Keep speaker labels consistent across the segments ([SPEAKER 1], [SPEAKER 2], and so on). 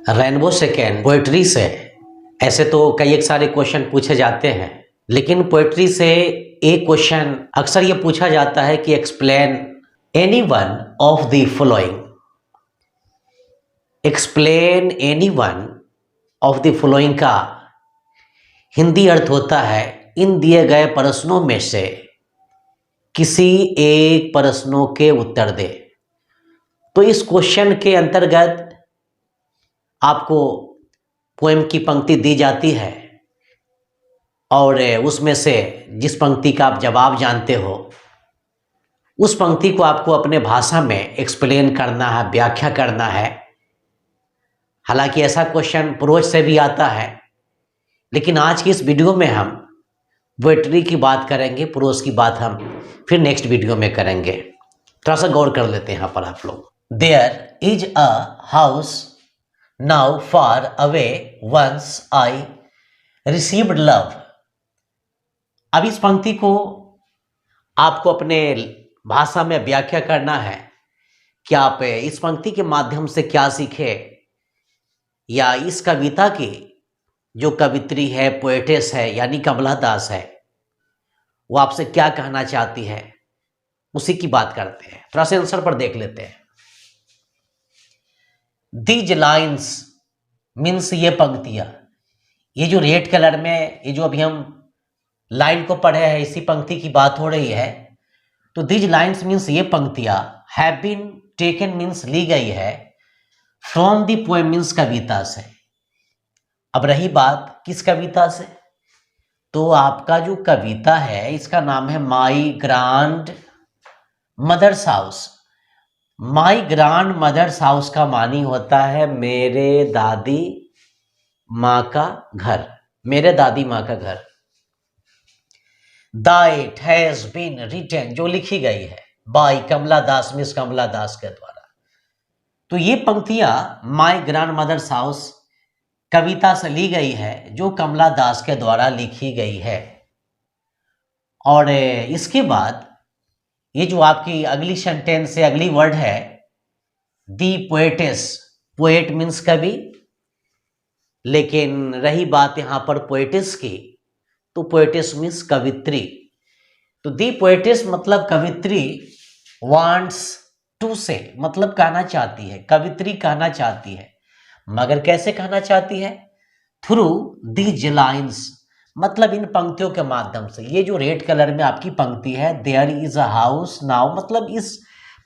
[SPEAKER 1] Rainbow second poetry से ऐसे तो कई एक सारे क्वेश्चन पूछे जाते हैं, लेकिन पोएट्री से एक क्वेश्चन अक्सर ये पूछा जाता है कि explain any one of the following. Explain any one of the following का हिंदी अर्थ होता है इन दिए गए प्रश्नों में से किसी एक प्रश्नों के उत्तर दे। तो इस क्वेश्चन के अंतर्गत आपको पोएम की पंक्ति दी जाती है और उसमें से जिस पंक्ति का आप जवाब जानते हो उस पंक्ति को आपको अपने भाषा में एक्सप्लेन करना है, व्याख्या करना है। हालांकि ऐसा क्वेश्चन प्रोज से भी आता है, लेकिन आज की इस वीडियो में हम पोएट्री की बात करेंगे, प्रोज की बात हम फिर नेक्स्ट वीडियो में करेंगे। थोड़ा सा गौर कर लेते हैं यहाँ पर आप लोग। There is a house now far away once I received love. अब इस पंक्ति को आपको अपने भाषा में व्याख्या करना है कि आप इस पंक्ति के माध्यम से क्या सीखे, या इस कविता की जो कवित्री है, पोएटेस है यानी कमला दास है, वो आपसे क्या कहना चाहती है, उसी की बात करते हैं। थोड़ा सा आंसर पर देख लेते हैं। दीज लाइन्स मीन्स ये पंक्तियां, ये जो रेड कलर में ये जो अभी हम लाइन को पढ़े हैं इसी पंक्ति की बात हो रही है। तो दीज लाइन्स मीन्स ये पंक्तियां हैव बीन टेकन मीन्स ली गई है फ्रॉम दी पोएम मीन्स कविता से। अब रही बात किस कविता से, तो आपका जो कविता है इसका नाम है माई ग्रांड मदर्स हाउस। माई ग्रांड मदर्स हाउस का मानी होता है मेरे दादी माँ का घर, मेरे दादी माँ का घर। दैट हैज बीन रिटन, जो लिखी गई है बाय कमला दास, मिस कमला दास के द्वारा। तो ये पंक्तियां माई ग्रांड मदर्स हाउस कविता से ली गई है जो कमला दास के द्वारा लिखी गई है। और इसके बाद ये जो आपकी अगली सेंटेंस है, अगली वर्ड है दी पोएटेस। पोएट मीन्स कवि, लेकिन रही बात यहां पर पोएटेस की, तो पोएटेस मीन्स कवित्री। तो दी पोएटेस मतलब कवित्री, वांट्स टू से मतलब कहना चाहती है, कवित्री कहना चाहती है, मगर कैसे कहना चाहती है, थ्रू दीज लाइन्स मतलब इन पंक्तियों के माध्यम से। ये जो रेड कलर में आपकी पंक्ति है there is a house now, मतलब इस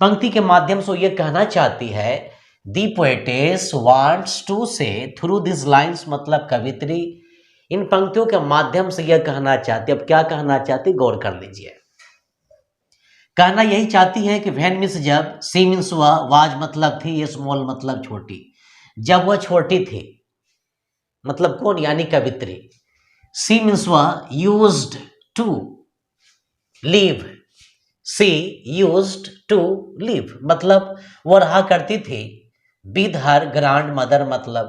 [SPEAKER 1] पंक्ति के माध्यम से ये कहना चाहती है दी poetess wants to say through this lines मतलब कवित्री इन पंक्तियों के माध्यम से यह कहना चाहती है। अब क्या कहना चाहती, गौर कर लीजिए। कहना यही चाहती है कि वैन मीन्स जब, सी मीन्स वह, वाज मतलब थी, ये स्मॉल मतलब छोटी। जब वह छोटी थी मतलब कौन, यानी कवित्री। सी मीन्स वह, used to live, she used to live मतलब वह रहा करती थी विद हर ग्रांड मदर मतलब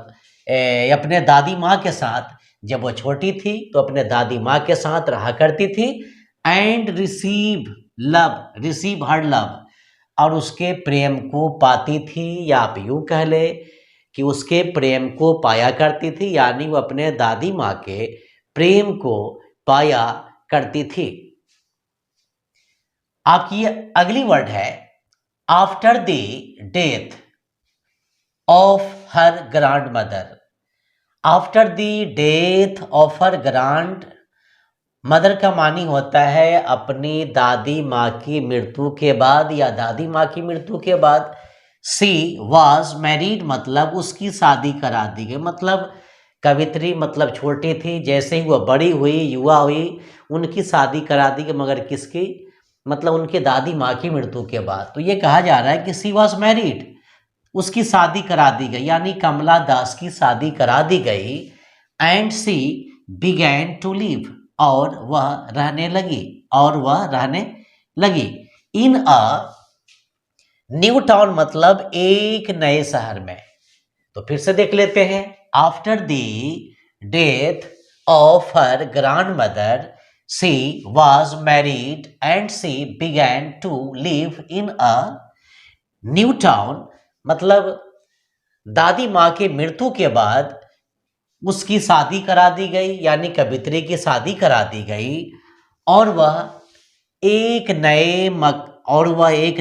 [SPEAKER 1] अपने दादी माँ के साथ। जब वो छोटी थी तो अपने दादी माँ के साथ रहा करती थी। And receive love, receive her love, और उसके प्रेम को पाती थी, या आप यूं कह ले कि उसके प्रेम को पाया करती थी, यानी वो अपने दादी माँ के प्रेम को पाया करती थी। आपकी अगली वर्ड है after the death of her grand mother. After the death of her grand mother का मानी होता है अपनी दादी माँ की मृत्यु के बाद, या दादी माँ की मृत्यु के बाद। सी वॉज मैरिड मतलब उसकी शादी करा दी गई, मतलब कवित्री मतलब छोटी थी, जैसे ही वह बड़ी हुई, युवा हुई, उनकी शादी करा दी गई, मगर किसकी, मतलब उनके दादी माँ की मृत्यु के बाद। तो ये कहा जा रहा है कि सी वॉज मैरिड, उसकी शादी करा दी गई, यानी कमला दास की शादी करा दी गई। And she began to live, और वह रहने लगी, और वह रहने लगी इन अ न्यू टाउन मतलब एक नए शहर में। तो फिर से देख लेते हैं। After the death of her grandmother she was married and she began to live in a new town मतलब दादी माँ के मृत्यु के बाद उसकी शादी करा दी गई, यानी कवित्री की शादी करा दी गई, और वह एक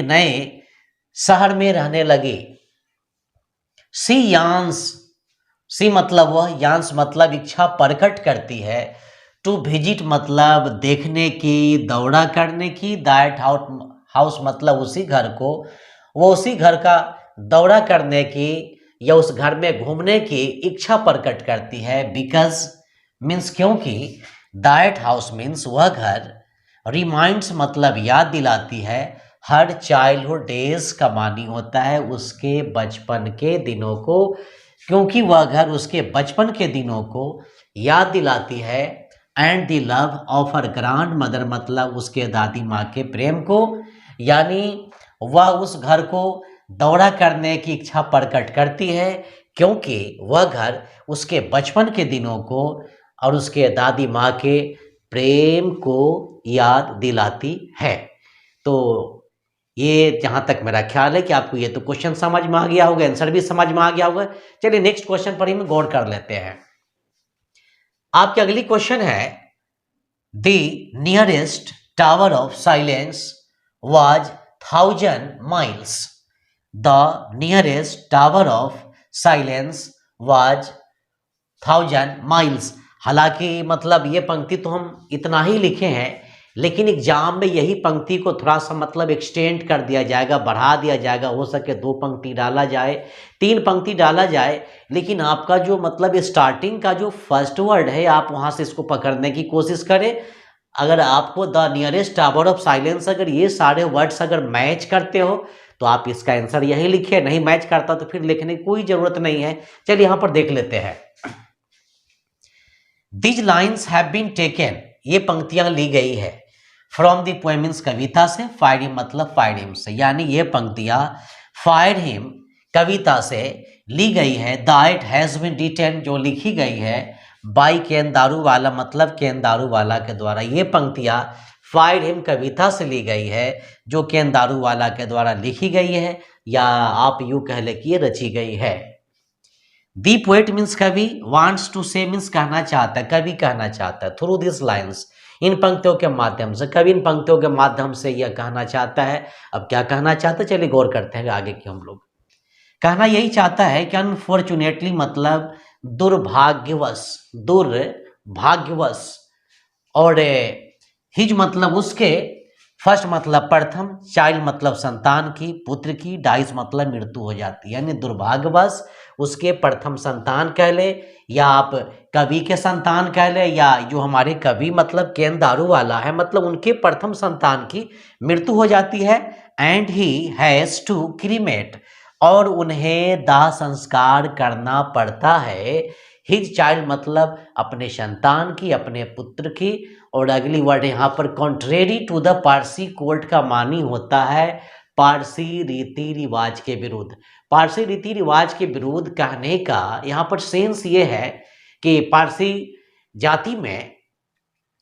[SPEAKER 1] नए शहर में रहने लगी। सी यान्स, सी मतलब वह, यान्स मतलब इच्छा प्रकट करती है, टू विजिट मतलब देखने की, दौरा करने की, दैट हाउस मतलब उसी घर को, वो उसी घर का दौरा करने की या उस घर में घूमने की इच्छा प्रकट करती है। बिकॉज मीन्स क्योंकि, दैट हाउस मीन्स वह घर, रिमाइंड्स मतलब याद दिलाती है, हर चाइल्डहुड डेज का मानी होता है उसके बचपन के दिनों को, क्योंकि वह घर उसके बचपन के दिनों को याद दिलाती है। And the love of her grand mother मतलब उसके दादी माँ के प्रेम को, यानी वह उस घर को दौरा करने की इच्छा प्रकट करती है क्योंकि वह घर उसके बचपन के दिनों को और उसके दादी माँ के प्रेम को याद दिलाती है। तो ये जहाँ तक मेरा ख्याल है कि आपको ये तो क्वेश्चन समझ में आ गया होगा, आंसर भी समझ में आ गया होगा। चलिए नेक्स्ट क्वेश्चन पर ही हम गौर कर लेते हैं। आपकी अगली क्वेश्चन है, the nearest tower of silence was 1000 miles. The nearest tower of silence was 1000 miles. हालांकि मतलब ये पंक्ति तो हम इतना ही लिखे हैं, लेकिन एग्जाम में यही पंक्ति को थोड़ा सा मतलब एक्सटेंड कर दिया जाएगा, बढ़ा दिया जाएगा। हो सके 2 पंक्ति डाला जाए, 3 पंक्ति डाला जाए, लेकिन आपका जो मतलब स्टार्टिंग का जो फर्स्ट वर्ड है आप वहां से इसको पकड़ने की कोशिश करें। अगर आपको the nearest tower of silence अगर ये सारे वर्ड्स अगर मैच करते हो तो आप इसका आंसर यही लिखिए, नहीं मैच करता तो फिर लिखने की कोई जरूरत नहीं है। चलिए यहां पर देख लेते हैं। These lines have been taken, ये पंक्तियां ली गई है, फ्रॉम द पोएम मीन्स कविता से, फायर हिम मतलब फायर हिम से, यानी ये पंक्तियां फायर हिम कविता से ली गई है। दैट हैज बीन रिटन जो लिखी गई है, बाई केन दारूवाला मतलब केन दारूवाला के द्वारा। ये पंक्तियां फायर हिम कविता से ली गई है जो केन दारूवाला के द्वारा लिखी गई है, या आप यूं कह ले कि ये रची गई है। दी पोएट मीन्स कवि, वांट्स टू से मीन्स कहना चाहता है, कवि कहना चाहता है। थ्रू दिस लाइन्स, इन पंक्तियों के माध्यम से, कवि इन पंक्तियों के माध्यम से यह कहना चाहता है। अब क्या कहना चाहता है, चलिए गौर करते हैं आगे की हम लोग। कहना यही चाहता है कि अनफॉर्चुनेटली मतलब दुर्भाग्यवश, दुर्भाग्यवश, और हिज मतलब उसके, फर्स्ट मतलब प्रथम, चाइल्ड मतलब संतान की, पुत्र की, डाइस मतलब मृत्यु हो जाती है, यानी दुर्भाग्यवश उसके प्रथम संतान कह ले, या आप कवि के संतान कह ले, या जो हमारे कवि मतलब केन दारूवाला है मतलब उनके प्रथम संतान की मृत्यु हो जाती है। And he has to cremate, और उन्हें दाह संस्कार करना पड़ता है। हिज चाइल्ड मतलब अपने संतान की, अपने पुत्र की, और अगली वर्ड यहाँ पर contrary to the Parsi court का मानी होता है पारसी रीति रिवाज के विरुद्ध। पारसी रीति रिवाज के विरुद्ध कहने का यहाँ पर सेंस ये है कि पारसी जाति में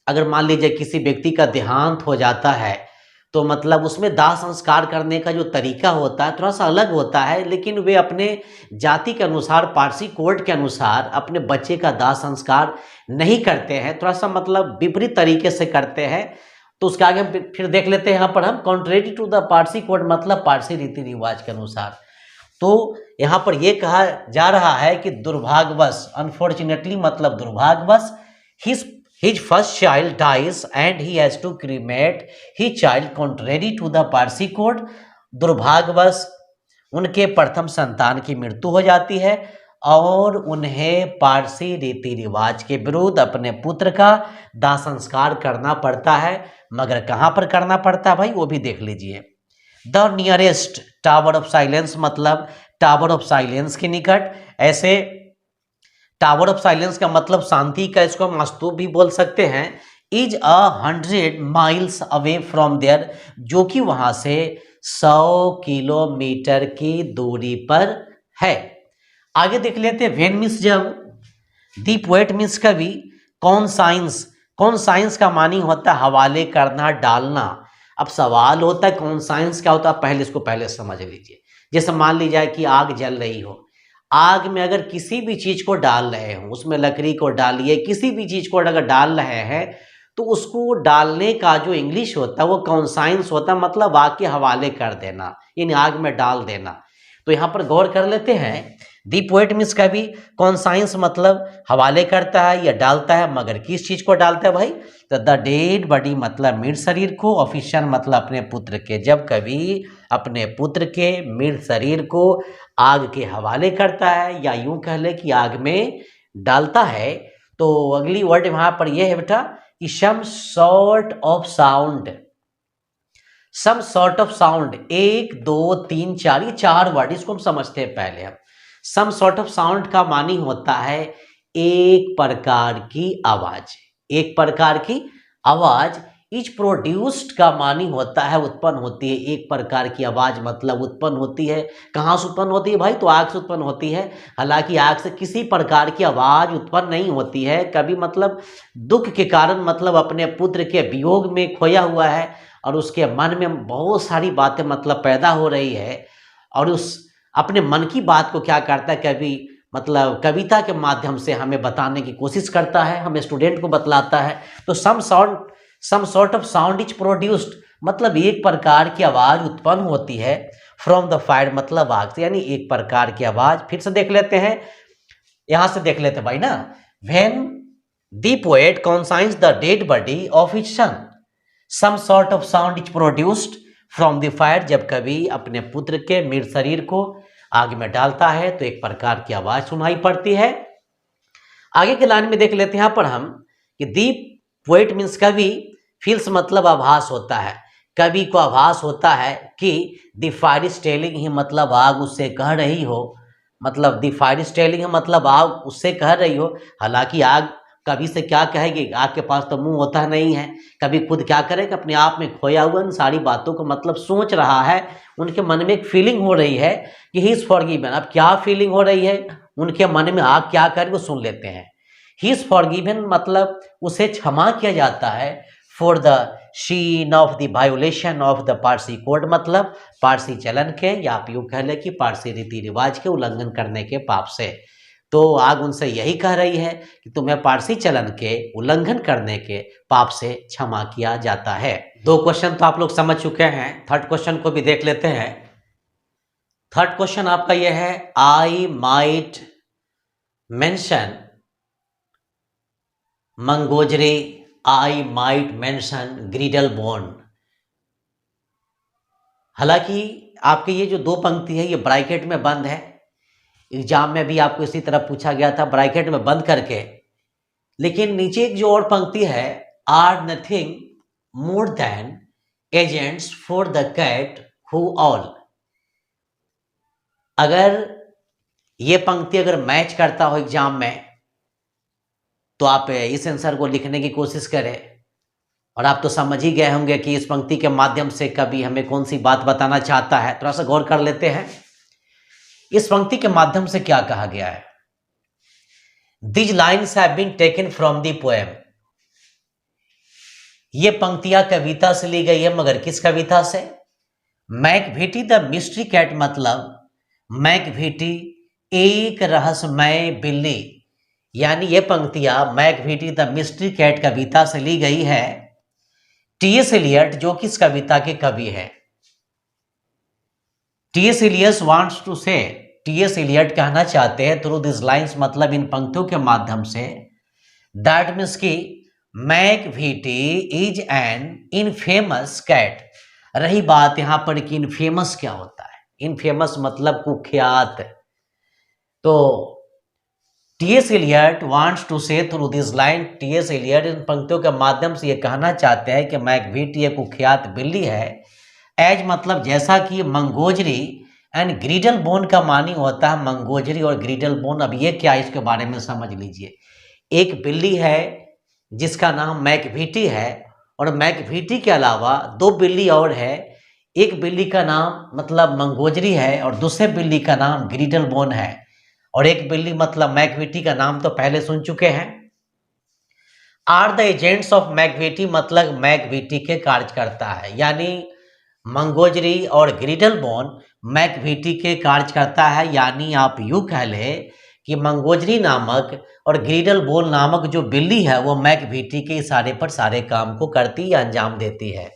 [SPEAKER 1] अगर मान लीजिए किसी व्यक्ति का देहांत हो जाता है तो मतलब उसमें दाह संस्कार करने का जो तरीका होता है थोड़ा सा अलग होता है, लेकिन वे अपने जाति के अनुसार, पारसी कोड के अनुसार अपने बच्चे का दाह संस्कार नहीं करते हैं, थोड़ा सा मतलब विपरीत तरीके से करते हैं। तो उसके आगे हम फिर देख लेते हैं यहाँ पर हम, contrary to the Parsi code मतलब पारसी रीति रिवाज के अनुसार। तो यहाँ पर यह कहा जा रहा है कि दुर्भाग्यवश, अनफॉर्चुनेटली मतलब दुर्भाग्यवश, his first child dies and he has to cremate his child contrary to the Parsi code। दुर्भाग्यवश उनके प्रथम संतान की मृत्यु हो जाती है और उन्हें पारसी रीति रिवाज के विरुद्ध अपने पुत्र का दाह संस्कार करना पड़ता है। मगर कहाँ पर करना पड़ता है भाई, वो भी देख लीजिए। The nearest tower of silence मतलब टावर ऑफ साइलेंस के निकट। ऐसे टावर ऑफ साइलेंस का मतलब शांति का, इसको हम स्तूप भी बोल सकते हैं। Is 100 miles away from there, जो कि वहां से 100 किलोमीटर की दूरी पर है। आगे देख लेते हैं। वेन मीन्स जब, दी पोएट मीन्स कवि, कौन साइंस का मानी होता है हवाले करना, डालना। अब सवाल होता है कौन साइंस क्या होता है, पहले इसको समझ लीजिए। जैसे मान लीजिए कि आग जल रही हो, आग में अगर किसी भी चीज को डाल रहे हो, उसमें लकड़ी को डालिए, किसी भी चीज को अगर डाल रहे हैं तो उसको डालने का जो इंग्लिश होता है वो कॉन्साइंस होता है, मतलब आग के हवाले कर देना, इन आग में डाल देना। तो यहाँ पर गौर कर लेते हैं, दी पोएट मीन्स कवि, कॉन्साइंस मतलब हवाले करता है या डालता है, मगर किस चीज को डालता है भाई? तो द डेड बॉडी मतलब मृत शरीर को, ऑफिशियल मतलब अपने पुत्र के। जब कवि अपने पुत्र के मृत शरीर को आग के हवाले करता है या यूं कह ले कि आग में डालता है, तो अगली वर्ड वहां पर यह है बेटा कि some sort of sound. Some sort of sound, 1 2 3 4, ये 4 वर्ड, इसको हम समझते हैं पहले हम। सम सॉर्ट ऑफ साउंड का मानी होता है एक प्रकार की आवाज, एक प्रकार की आवाज। इज प्रोड्यूस्ड का मानी होता है उत्पन्न होती है, एक प्रकार की आवाज मतलब उत्पन्न होती है। कहाँ से उत्पन्न होती है भाई? तो आग से उत्पन्न होती है। हालांकि आग से किसी प्रकार की आवाज उत्पन्न नहीं होती है। कभी मतलब दुख के कारण, मतलब अपने पुत्र के वियोग में खोया हुआ है और उसके मन में बहुत सारी बातें मतलब पैदा हो रही है, और उस अपने मन की बात को क्या करता है कवि, मतलब कविता के माध्यम से हमें बताने की कोशिश करता है, हमें स्टूडेंट को बतलाता है। तो some sort of sound is produced मतलब एक प्रकार की आवाज उत्पन्न होती है, फ्रॉम द फायर मतलब आग से, यानी एक प्रकार की आवाज। फिर से देख लेते हैं, यहां से देख लेते हैं भाई ना। When the poet conscience the dead body of his son, some sort of sound is produced from the fire, जब कवि अपने पुत्र के मृत शरीर को आग में डालता है तो एक प्रकार की आवाज सुनाई पड़ती है। आगे के लाइन में देख लेते हैं यहां पर हम कि दी पोएट मीन्स कवि, फील्स मतलब आभास होता है, कवि को आभास होता है कि द फायर इज टेलिंग ही मतलब आग उससे कह रही हो, मतलब द फायर इज टेलिंग है मतलब आग उससे कह रही हो। हालांकि आग कभी से क्या कहेगी, आग के पास तो मुंह होता नहीं है। कभी खुद क्या करेगा, अपने आप में खोया हुआ इन सारी बातों को मतलब सोच रहा है, उनके मन में एक फीलिंग हो रही है कि ही इज फॉरगिवन। अब क्या फीलिंग हो रही है उनके मन में, आग क्या करे वो सुन लेते हैं। ही इज फॉरगिवन मतलब उसे क्षमा किया जाता है, for the sheen of the violation of the Parsi code मतलब पारसी चलन के, या आप यूं कह ले कि पारसी रीति रिवाज के उल्लंघन करने के पाप से। तो आग उनसे यही कह रही है कि तुम्हें पारसी चलन के उल्लंघन करने के पाप से क्षमा किया जाता है। 2 क्वेश्चन तो आप लोग समझ चुके हैं, थर्ड क्वेश्चन को भी देख लेते हैं। थर्ड क्वेश्चन आपका यह है, I might mention Mungojerrie, I might mention Griddlebone. हालांकि आपके ये जो 2 पंक्ति है ये ब्रैकेट में बंद है, एग्जाम में भी आपको इसी तरह पूछा गया था ब्रैकेट में बंद करके। लेकिन नीचे एक जो और पंक्ति है, are nothing more than agents for the cat who all. अगर ये पंक्ति अगर मैच करता हो एग्जाम में तो आप इस आंसर को लिखने की कोशिश करें, और आप तो समझ ही गए होंगे कि इस पंक्ति के माध्यम से कवि हमें कौन सी बात बताना चाहता है। थोड़ा सा गौर कर लेते हैं, इस पंक्ति के माध्यम से क्या कहा गया है। These lines have been taken from the poem। ये पंक्तियां कविता से ली गई है, मगर किस कविता से? मैकभिटी द मिस्ट्री कैट मतलब मैकभिटी एक रहस्यमय बिल्ली, यानी ये पंक्तियां मैकभिटी द मिस्ट्री कैट कविता से ली गई है। टी.एस. एलियट जो किस कविता के कवि है? टी.एस. एलियट वांट्स टू से, टी.एस. एलियट कहना चाहते हैं थ्रू दिस लाइंस मतलब इन पंक्तियों के माध्यम से, दैट मीन्स की मैकभिटी इज एन इनफेमस कैट। रही बात यहां पर कि इनफेमस क्या होता है, इनफेमस मतलब कुख्यात। तो T S. Eliot wants to say through this line, T S. Eliot इन पंक्तियों के माध्यम से ये कहना चाहते हैं कि मैकभिटी एक कुख्यात बिल्ली है। एज मतलब जैसा कि मंगोजरी एंड ग्रीडल बोन का मानी होता है मंगोजरी और ग्रीडल बोन। अब ये क्या है इसके बारे में समझ लीजिए। एक बिल्ली है जिसका नाम मैकभिटी है, और मैकभिटी के अलावा 2 बिल्ली और है। एक बिल्ली का नाम मतलब मंगोजरी है और दूसरे बिल्ली का नाम ग्रीडल बोन है, और एक बिल्ली मतलब मैकभिटी का नाम तो पहले सुन चुके हैं। आर द एजेंट्स ऑफ मैकभिटी मतलब मैकभिटी के कार्यकर्ता है, यानी मंगोजरी और ग्रीडल बोन मैकविटी के कार्य करता है, यानी आप यूं कह ले कि मंगोजरी नामक और ग्रीडल बोल नामक जो बिल्ली है वो मैकविटी के इशारे पर सारे काम को करती या अंजाम देती है।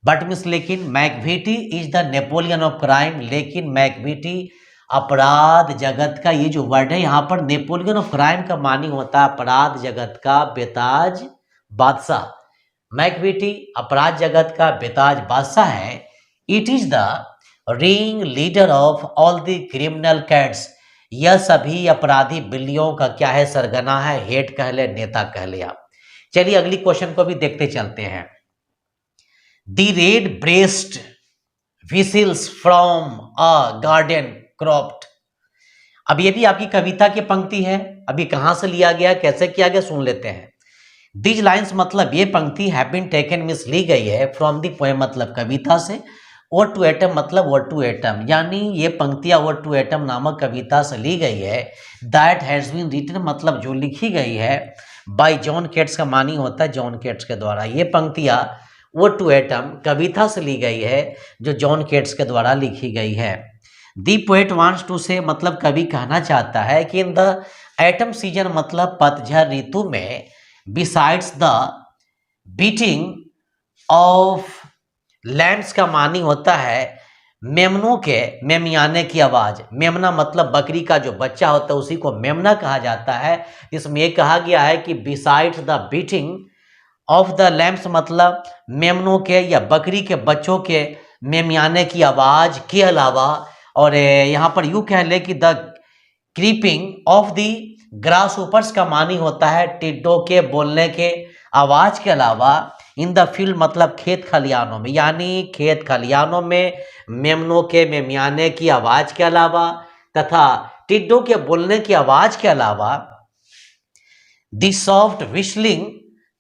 [SPEAKER 1] बट मिस लेकिन Macavity is the Napoleon of crime, लेकिन मैकविटी अपराध जगत का, ये जो वर्ड है यहाँ पर नेपोलियन ऑफ क्राइम का मानी होता है अपराध जगत का बेताज बादशाह। मैकविटी अपराध जगत का बेताज बादशाह है। It is the ring leader of all the criminal cats, यह सभी अपराधी बिल्लियों का क्या है, सरगना है, हेड कह ले, नेता कह ले आप। चलिए अगली क्वेश्चन को भी देखते चलते हैं। The red breast whistles from a garden croft. अब ये भी आपकी कविता की पंक्ति है, अभी कहां से लिया गया, कैसे किया गया, सुन लेते हैं। दीज लाइन्स मतलब ये पंक्ति हैव बीन टेकन मिस ली गई है फ्रॉम द पोएम मतलब कविता से, और टू एटम मतलब वर्ड टू एटम, यानी ये पंक्तियां वर्ड टू एटम नामक कविता से ली गई है। दैट हैज बीन रिटन मतलब जो लिखी गई है, बाय जॉन केट्स का मानी होता है जॉन केट्स के द्वारा। ये पंक्तियां वर्ड टू एटम कविता से ली गई है जो जॉन केट्स के द्वारा लिखी गई है। दी पोएट वांट्स टू से मतलब कवि कहना चाहता है कि इन द एटम सीजन मतलब पतझड़ ऋतु में, besides the beating of lambs का मानी होता है मेमनों के, मेमयाने की आवाज। मेमना मतलब बकरी का जो बच्चा होता है उसी को मेमना कहा जाता है। इसमें यह कहा गया है कि besides the beating of the lambs मतलब मेमनों के या बकरी के बच्चों के मेमयाने की आवाज के अलावा, और यहाँ पर यूं कह ले कि the creeping of the grass ऊपर्स का मानी होता है टिड्डों के बोलने के आवाज के अलावा। इन द फील्ड मतलब खेत खलियानों में, यानी खेत खलियानों में मेमनों के मेमयाने की आवाज के अलावा तथा टिड्डों के बोलने की आवाज के अलावा। द सॉफ्ट विस्लिंग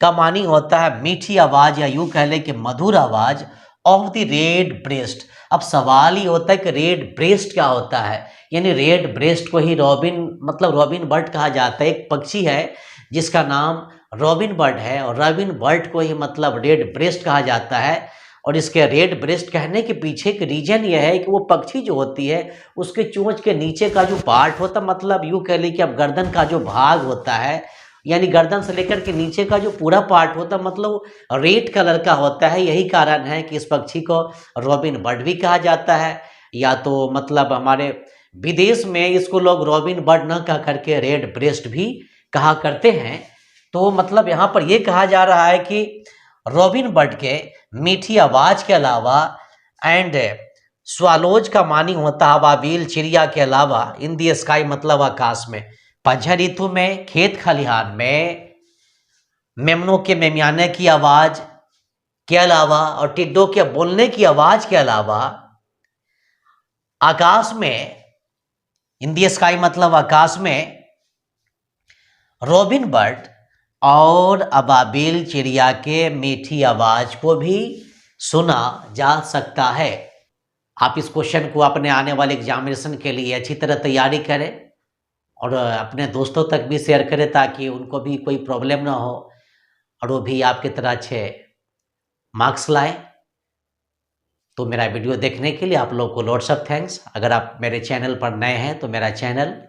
[SPEAKER 1] का मानी होता है मीठी आवाज या यूं कह ले कि मधुर आवाज ऑफ द रेड ब्रेस्ट। अब सवाल ही होता है कि रेड ब्रेस्ट क्या होता है, यानी रेड ब्रेस्ट को ही रॉबिन मतलब रॉबिन बर्ड कहा जाता है। एक पक्षी है जिसका नाम रॉबिन बर्ड है और रॉबिन बर्ड को ही मतलब रेड ब्रेस्ट कहा जाता है। और इसके रेड ब्रेस्ट कहने के पीछे का रीजन यह है कि वो पक्षी जो होती है उसके चोंच के नीचे का जो पार्ट होता है, मतलब यूँ कह ली कि अब गर्दन का जो भाग होता है, यानी गर्दन से लेकर के नीचे का जो पूरा पार्ट होता है मतलब रेड कलर का होता है। यही कारण है कि इस पक्षी को रॉबिन बर्ड भी कहा जाता है, या तो मतलब हमारे विदेश में इसको लोग रॉबिन बर्ड न कह करके रेड ब्रेस्ट भी कहा करते हैं। तो मतलब यहाँ पर यह कहा जा रहा है कि रॉबिन बर्ड के मीठी आवाज के अलावा एंड स्वालोज का मानी होता है अबाबिल चिड़िया के अलावा, इन दी स्काई मतलब आकाश में, पतझड़ ऋतु में, खेत खलिहान में, मेमनों के मेमयाने की आवाज के अलावा और टिड्डों के बोलने की आवाज के अलावा आकाश में, इन दी स्काई मतलब आकाश में, रॉबिन बर्ड और अबाबिल चिड़िया के मीठी आवाज को भी सुना जा सकता है। आप इस क्वेश्चन को अपने आने वाले एग्जामिनेशन के लिए अच्छी तरह तैयारी करें और अपने दोस्तों तक भी शेयर करें ताकि उनको भी कोई प्रॉब्लम ना हो और वो भी आपकी तरह अच्छे मार्क्स लाएं। तो मेरा वीडियो देखने के लिए आप लोगों को लॉट्स ऑफ थैंक्स। अगर आप मेरे चैनल पर नए हैं तो मेरा channel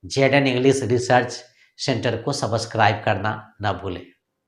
[SPEAKER 1] Jaden English research centre को सब्सक्राइब करना ना भूलें।